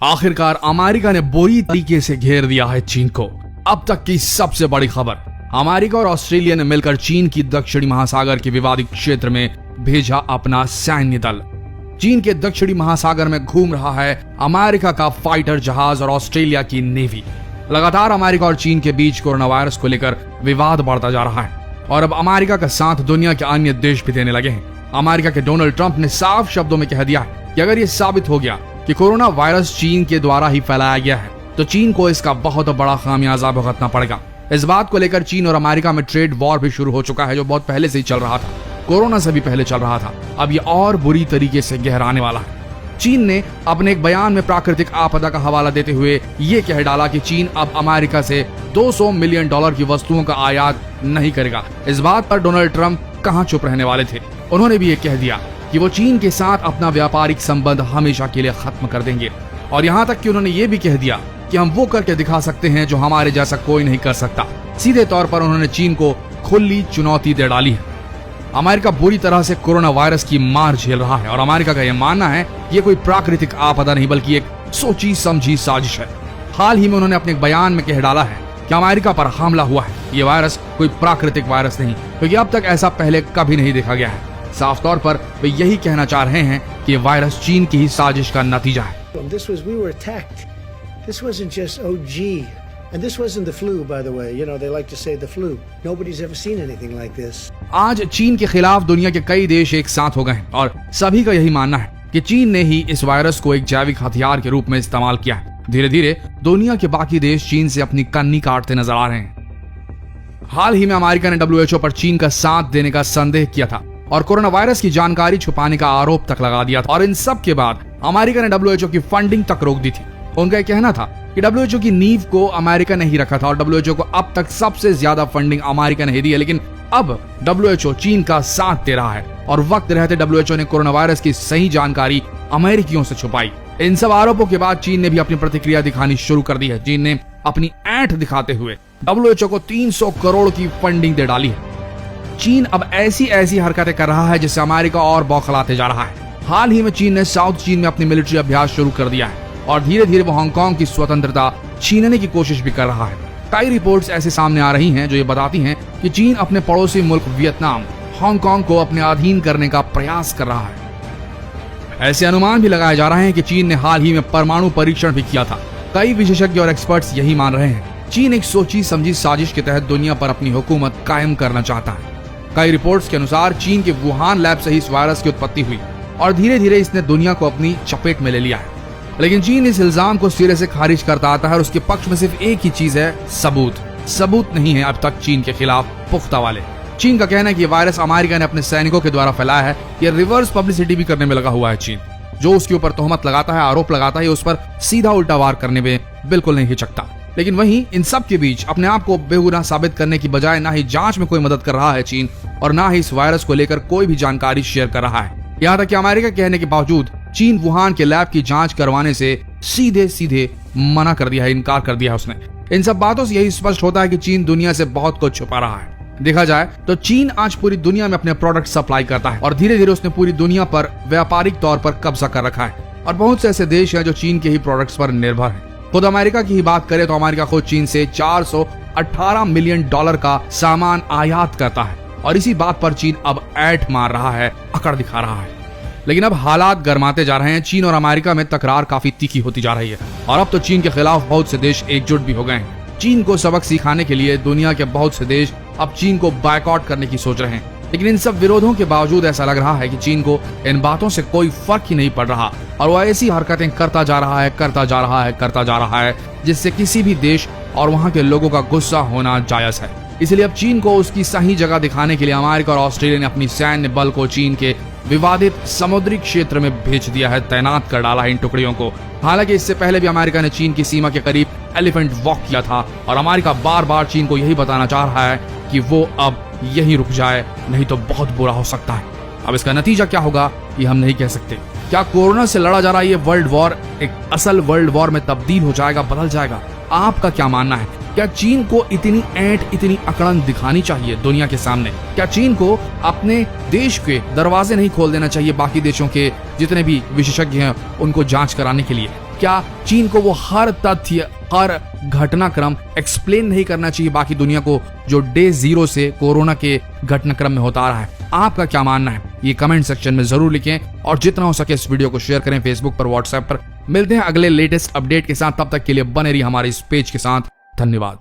आखिरकार अमेरिका ने बुरी तरीके से घेर दिया है चीन को। अब तक की सबसे बड़ी खबर, अमेरिका और ऑस्ट्रेलिया ने मिलकर चीन की दक्षिणी महासागर के विवादित क्षेत्र में भेजा अपना सैन्य दल। चीन के दक्षिणी महासागर में घूम रहा है अमेरिका का फाइटर जहाज और ऑस्ट्रेलिया की नेवी। लगातार अमेरिका और चीन के बीच कोरोना वायरस को लेकर विवाद बढ़ता जा रहा है और अब अमेरिका का साथ दुनिया के अन्य देश भी देने लगे हैं। अमेरिका के डोनाल्ड ट्रंप ने साफ शब्दों में कह दिया है कि अगर ये साबित हो गया कि कोरोना वायरस चीन के द्वारा ही फैलाया गया है तो चीन को इसका बहुत बड़ा खामियाजा भुगतना पड़ेगा। इस बात को लेकर चीन और अमेरिका में ट्रेड वॉर भी शुरू हो चुका है, जो बहुत पहले से ही चल रहा था, कोरोना से भी पहले चल रहा था। अब ये और बुरी तरीके से गहराने वाला है। चीन ने अपने एक बयान में प्राकृतिक आपदा का हवाला देते हुए ये कह डाला कि चीन अब अमेरिका से $200 मिलियन की वस्तुओं का आयात नहीं करेगा। इस बात पर डोनाल्ड ट्रंप कहां चुप रहने वाले थे। उन्होंने भी ये कह दिया कि वो चीन के साथ अपना व्यापारिक संबंध हमेशा के लिए खत्म कर देंगे और यहाँ तक कि उन्होंने ये भी कह दिया कि हम वो करके दिखा सकते हैं जो हमारे जैसा कोई नहीं कर सकता। सीधे तौर पर उन्होंने चीन को खुली चुनौती दे डाली है। अमेरिका बुरी तरह से कोरोना वायरस की मार झेल रहा है और अमेरिका का यह मानना है कि ये कोई प्राकृतिक आपदा नहीं बल्कि एक सोची समझी साजिश है। हाल ही में उन्होंने अपने बयान में कह डाला है कि अमेरिका पर हमला हुआ है, ये वायरस कोई प्राकृतिक वायरस नहीं, क्योंकि अब तक ऐसा पहले कभी नहीं देखा गया है। साफ तौर पर वे यही कहना चाह रहे हैं कि वायरस चीन की ही साजिश का नतीजा है। This wasn't just OG, and this wasn't the flu, by the way. You know, they like to say the flu. Nobody's ever seen anything like this. आज चीन के खिलाफ दुनिया के कई देश एक साथ हो गए हैं और सभी का यही मानना है कि चीन ने ही इस वायरस को एक जैविक हथियार के रूप में इस्तेमाल किया है। धीरे धीरे दुनिया के बाकी देश चीन से अपनी कन्नी काटते नजर आ रहे हैं। हाल ही में अमेरिका ने WHO पर चीन का साथ देने का संदेह किया था और कोरोना वायरस की जानकारी छुपाने का आरोप तक लगा दिया था और इन सब के बाद अमेरिका ने WHO की फंडिंग तक रोक दी थी। उनका यह कहना था कि WHO की नींव को अमेरिका ने ही रखा था और WHO को अब तक सबसे ज्यादा फंडिंग अमेरिका ने ही दी है, लेकिन अब WHO चीन का साथ दे रहा है और वक्त रहते WHO ने कोरोना वायरस की सही जानकारी अमेरिकियों से छुपाई। इन सब आरोपों के बाद चीन ने भी अपनी प्रतिक्रिया दिखानी शुरू कर दी है। चीन ने अपनी ऐंठ दिखाते हुए WHO को 300 करोड़ की फंडिंग दे डाली है। चीन अब ऐसी हरकतें कर रहा है जिससे अमेरिका और बौखलाते जा रहा है। हाल ही में चीन ने साउथ चीन में अपनी मिलिट्री अभ्यास शुरू कर दिया है और धीरे धीरे वो हांगकांग की स्वतंत्रता छीनने की कोशिश भी कर रहा है। कई रिपोर्ट्स ऐसे सामने आ रही हैं जो ये बताती हैं कि चीन अपने पड़ोसी मुल्क वियतनाम, हांगकांग को अपने अधीन करने का प्रयास कर रहा है। ऐसे अनुमान भी लगाए जा रहे हैं कि चीन ने हाल ही में परमाणु परीक्षण भी किया था। कई विशेषज्ञ और एक्सपर्ट्स यही मान रहे हैं। चीन एक सोची समझी साजिश के तहत दुनिया पर अपनी हुकूमत कायम करना चाहता है। कई रिपोर्ट्स के अनुसार चीन के वुहान लैब से ही इस वायरस की उत्पत्ति हुई और धीरे धीरे इसने दुनिया को अपनी चपेट में ले लिया है। लेकिन चीन इस इल्जाम को सिरे से खारिज करता आता है और उसके पक्ष में सिर्फ एक ही चीज है, सबूत नहीं है अब तक चीन के खिलाफ पुख्ता वाले। चीन का कहना है कि वायरस अमेरिका ने अपने सैनिकों के द्वारा फैलाया है। ये रिवर्स पब्लिसिटी भी करने में लगा हुआ है। चीन जो उसके ऊपर तोहमत लगाता है, आरोप लगाता है, उस पर सीधा उल्टा वार करने में बिल्कुल नहीं हिचकता। लेकिन वहीं इन सब के बीच अपने आप को बेगुनाह साबित करने की बजाय ना ही जांच में कोई मदद कर रहा है चीन और ना ही इस वायरस को लेकर कोई भी जानकारी शेयर कर रहा है। यहाँ तक कि अमेरिका कहने के बावजूद चीन वुहान के लैब की जांच करवाने से सीधे मना कर दिया है, इनकार कर दिया है उसने। इन सब बातों से यही स्पष्ट होता है कि चीन दुनिया से बहुत कुछ छुपा रहा है। देखा जाए तो चीन आज पूरी दुनिया में अपने प्रोडक्ट सप्लाई करता है और धीरे धीरे उसने पूरी दुनिया पर व्यापारिक तौर पर कब्जा कर रखा है और बहुत से ऐसे देश हैं जो चीन के ही प्रोडक्ट्स पर निर्भर हैं। खुद अमेरिका की ही बात करें तो अमेरिका खुद चीन से $418 मिलियन का सामान आयात करता है और इसी बात पर चीन अब ऐंठ मार रहा है, अकड़ दिखा रहा है। लेकिन अब हालात गर्माते जा रहे हैं। चीन और अमेरिका में तकरार काफी तीखी होती जा रही है और अब तो चीन के खिलाफ बहुत से देश एकजुट भी हो गए हैं। चीन को सबक सिखाने के लिए दुनिया के बहुत से देश अब चीन को बायकॉट करने की सोच रहे हैं। लेकिन इन सब विरोधों के बावजूद ऐसा लग रहा है कि चीन को इन बातों से कोई फर्क ही नहीं पड़ रहा और वह ऐसी हरकतें करता जा रहा है जिससे किसी भी देश और वहां के लोगों का गुस्सा होना जायज है। इसलिए अब चीन को उसकी सही जगह दिखाने के लिए अमेरिका और ऑस्ट्रेलिया ने अपनी सैन्य बल को चीन के विवादित समुद्री क्षेत्र में भेज दिया है, तैनात कर डाला है इन टुकड़ियों को। हालांकि इससे पहले भी अमेरिका ने चीन की सीमा के करीब एलिफेंट वॉक किया था और अमेरिका बार बार चीन को यही बताना चाह रहा है कि वो अब यहीं रुक जाए, नहीं तो बहुत बुरा हो सकता है। अब इसका नतीजा क्या होगा ये हम नहीं कह सकते। क्या कोरोना से लड़ा जा रहा ये वर्ल्ड वॉर एक असल वर्ल्ड वॉर में तब्दील हो जाएगा, बदल जाएगा? आपका क्या मानना है? क्या चीन को इतनी ऐंठ, इतनी अकड़न दिखानी चाहिए दुनिया के सामने? क्या चीन को अपने देश के दरवाजे नहीं खोल देना चाहिए बाकी देशों के जितने भी विशेषज्ञ हैं उनको जांच कराने के लिए? क्या चीन को वो हर तथ्य, हर घटनाक्रम एक्सप्लेन नहीं करना चाहिए बाकी दुनिया को, जो डे 0 से कोरोना के घटनाक्रम में होता आ रहा है? आपका क्या मानना है ये कमेंट सेक्शन में जरूर लिखें और जितना हो सके इस वीडियो को शेयर करें फेसबुक पर, व्हाट्सएप पर। मिलते हैं अगले लेटेस्ट अपडेट के साथ, तब तक के लिए बने रहिए हमारे इस पेज के साथ। धन्यवाद।